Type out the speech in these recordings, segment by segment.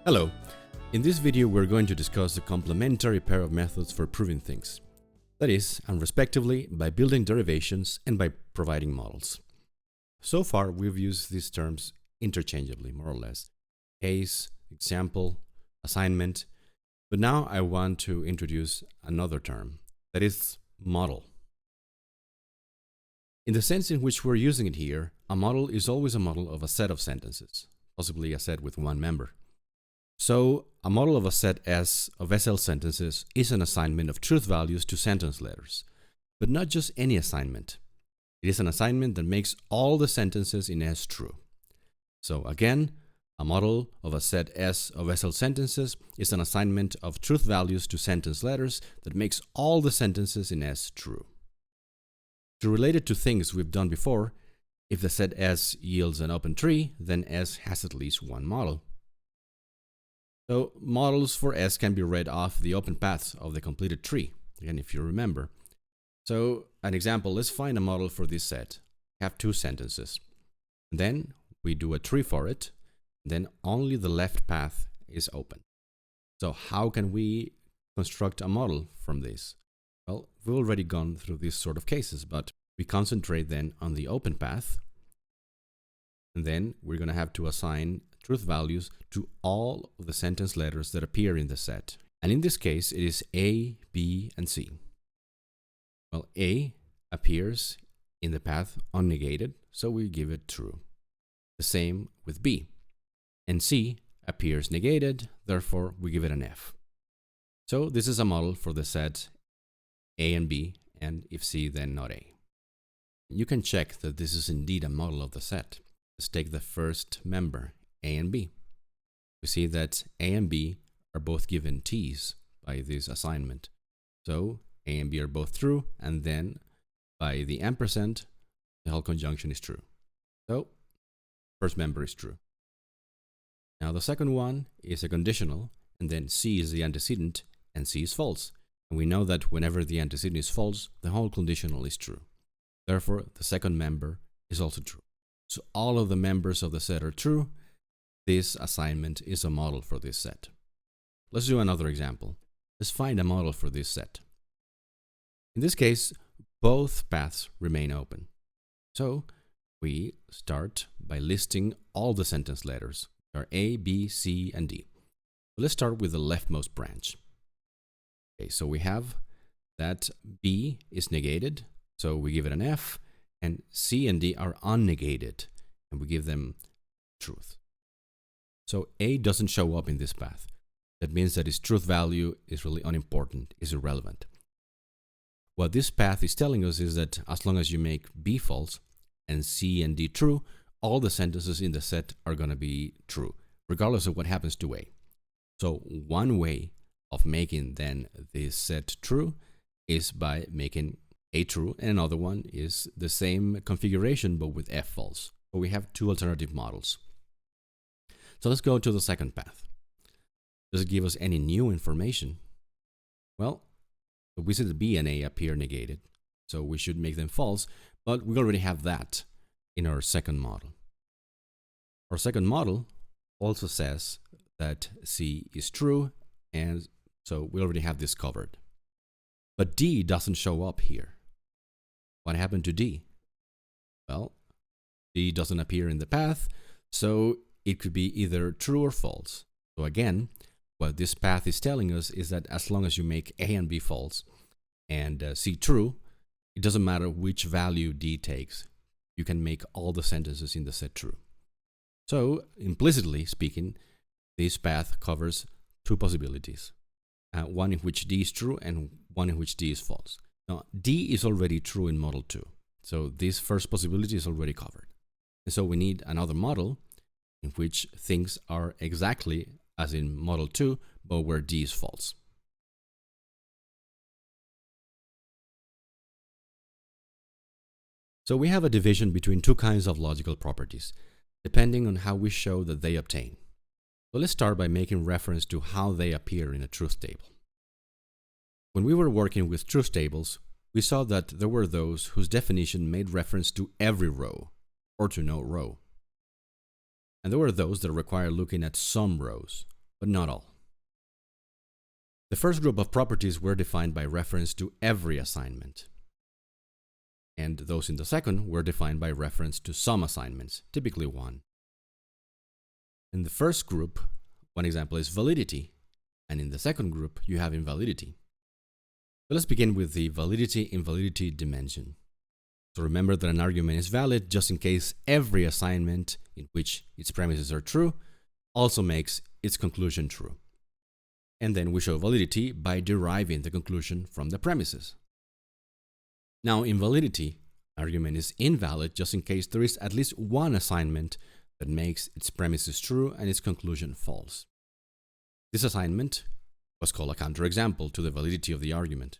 Hello. In this video we're going to discuss the complementary pair of methods for proving things. That is, and respectively, by building derivations and by providing models. So far we've used these terms interchangeably, more or less. Case, example, assignment. But now I want to introduce another term, that is model. In the sense in which we're using it here, a model is always a model of a set of sentences, possibly a set with one member. So, a model of a set S of SL sentences is an assignment of truth values to sentence letters. But not just any assignment. It is an assignment that makes all the sentences in S true. So again, a model of a set S of SL sentences is an assignment of truth values to sentence letters that makes all the sentences in S true. To relate it to things we've done before, if the set S yields an open tree, then S has at least one model. So models for S can be read off the open paths of the completed tree, again if you remember. So an example, let's find a model for this set. We have two sentences. And then we do a tree for it, then only the left path is open. So how can we construct a model from this? Well, we've already gone through these sort of cases, but we concentrate then on the open path. And then we're going to have to assign truth values to all of the sentence letters that appear in the set. And in this case, it is A, B, and C. Well, A appears in the path unnegated, so we give it true. The same with B. And C appears negated, therefore we give it an F. So this is a model for the set A and B, and if C, then not A. You can check that this is indeed a model of the set. Let's take the first member, A and B. We see that A and B are both given T's by this assignment. So A and B are both true, and then by the ampersand, the whole conjunction is true. So first member is true. Now the second one is a conditional, and then C is the antecedent, and C is false. And we know that whenever the antecedent is false, the whole conditional is true. Therefore, the second member is also true. So all of the members of the set are true. This assignment is a model for this set. Let's do another example. Let's find a model for this set. In this case, both paths remain open. So we start by listing all the sentence letters. There are A, B, C, and D. So let's start with the leftmost branch. Okay, so we have that B is negated, so we give it an F, and C and D are unnegated, and we give them truth. So A doesn't show up in this path. That means that its truth value is really unimportant, is irrelevant. What this path is telling us is that as long as you make B false and C and D true, all the sentences in the set are going to be true, regardless of what happens to A. So one way of making then this set true is by making A true, and another one is the same configuration but with F false. So we have two alternative models. So let's go to the second path. Does it give us any new information? Well, we see that B and A appear negated, so we should make them false, but we already have that in our second model. Our second model also says that C is true, and so we already have this covered. But D doesn't show up here. What happened to D? Well, D doesn't appear in the path, so it could be either true or false. So again, what this path is telling us is that as long as you make A and B false and C true, it doesn't matter which value D takes. You can make all the sentences in the set true. So implicitly speaking, this path covers two possibilities. One in which D is true and one in which D is false. Now, D is already true in model 2. So this first possibility is already covered. And so we need another model in which things are exactly as in model 2, but where D is false. So we have a division between two kinds of logical properties, depending on how we show that they obtain. So let's start by making reference to how they appear in a truth table. When we were working with truth tables, we saw that there were those whose definition made reference to every row, or to no row. And there were those that require looking at some rows, but not all. The first group of properties were defined by reference to every assignment, and those in the second were defined by reference to some assignments, typically one. In the first group, one example is validity, and in the second group, you have invalidity. So let's begin with the validity-invalidity dimension. So remember that an argument is valid just in case every assignment in which its premises are true also makes its conclusion true. And then we show validity by deriving the conclusion from the premises. Now, in validity, an argument is invalid just in case there is at least one assignment that makes its premises true and its conclusion false. This assignment was called a counterexample to the validity of the argument.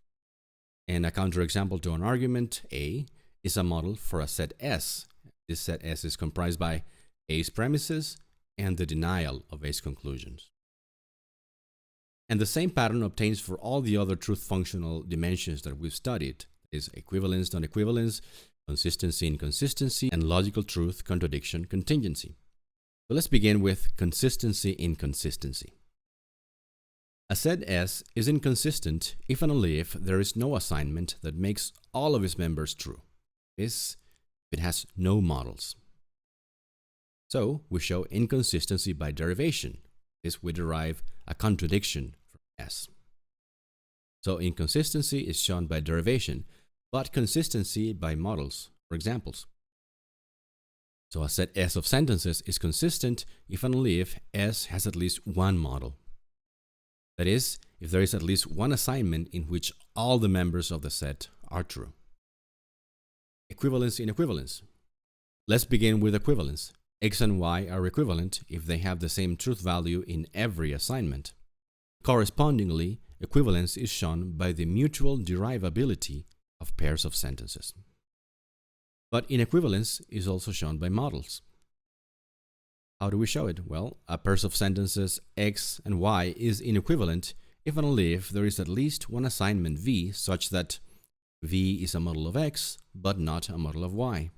And a counterexample to an argument, A, is a model for a set S. This set S is comprised by A's premises and the denial of A's conclusions. And the same pattern obtains for all the other truth functional dimensions that we've studied, is equivalence, non-equivalence, consistency, inconsistency, and logical truth, contradiction, contingency. So let's begin with consistency, inconsistency. A set S is inconsistent if and only if there is no assignment that makes all of its members true. This, it has no models. So we show inconsistency by derivation. This we derive a contradiction from S. So inconsistency is shown by derivation, but consistency by models or examples. So a set S of sentences is consistent if and only if S has at least one model. That is, if there is at least one assignment in which all the members of the set are true. Equivalence in equivalence. Let's begin with equivalence. X and Y are equivalent if they have the same truth value in every assignment. Correspondingly, equivalence is shown by the mutual derivability of pairs of sentences. But inequivalence is also shown by models. How do we show it? Well, a pair of sentences X and Y is inequivalent if and only if there is at least one assignment V such that V is a model of X but not a model of Y.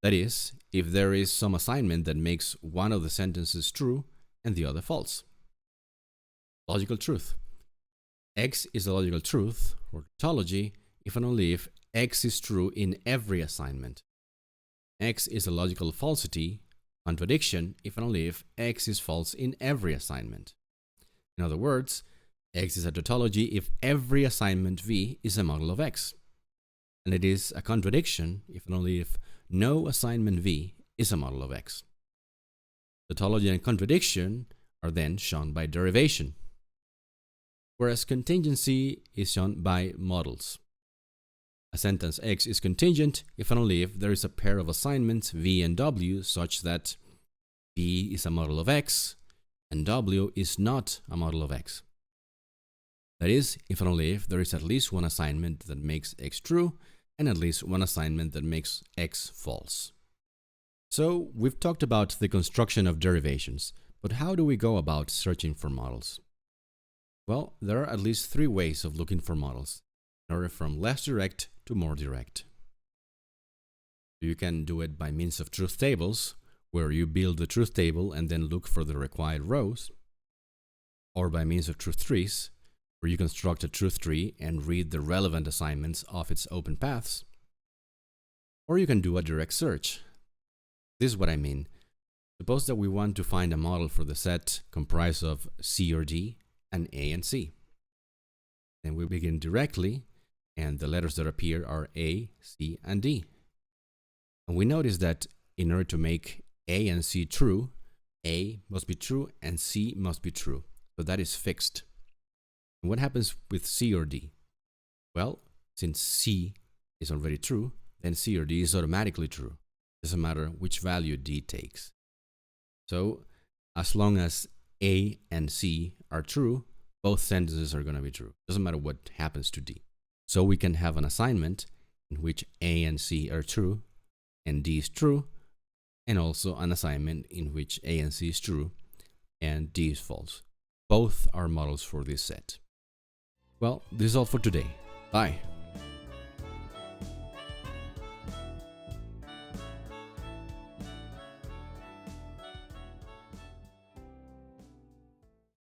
That is, if there is some assignment that makes one of the sentences true and the other false. Logical truth. X is a logical truth or tautology if and only if X is true in every assignment. X is a logical falsity, contradiction, if and only if X is false in every assignment. In other words, X is a tautology if every assignment V is a model of X. And it is a contradiction if and only if no assignment V is a model of X. Tautology and contradiction are then shown by derivation, whereas contingency is shown by models. A sentence X is contingent if and only if there is a pair of assignments V and W such that V is a model of X and W is not a model of X. That is, if and only if there is at least one assignment that makes X true and at least one assignment that makes X false. So we've talked about the construction of derivations, but how do we go about searching for models? Well, there are at least three ways of looking for models, in order from less direct to more direct. You can do it by means of truth tables, where you build the truth table and then look for the required rows, or by means of truth trees, where you construct a truth tree and read the relevant assignments of its open paths, or you can do a direct search. This is what I mean. Suppose that we want to find a model for the set comprised of C or D and A and C. Then we begin directly, and the letters that appear are A, C, and D. And we notice that in order to make A and C true, A must be true and C must be true. So that is fixed. And what happens with C or D? Well, since C is already true, then C or D is automatically true. It doesn't matter which value D takes. So as long as A and C are true, both sentences are going to be true. It doesn't matter what happens to D. So we can have an assignment in which A and C are true and D is true, and also an assignment in which A and C is true and D is false. Both are models for this set. Well, this is all for today. Bye.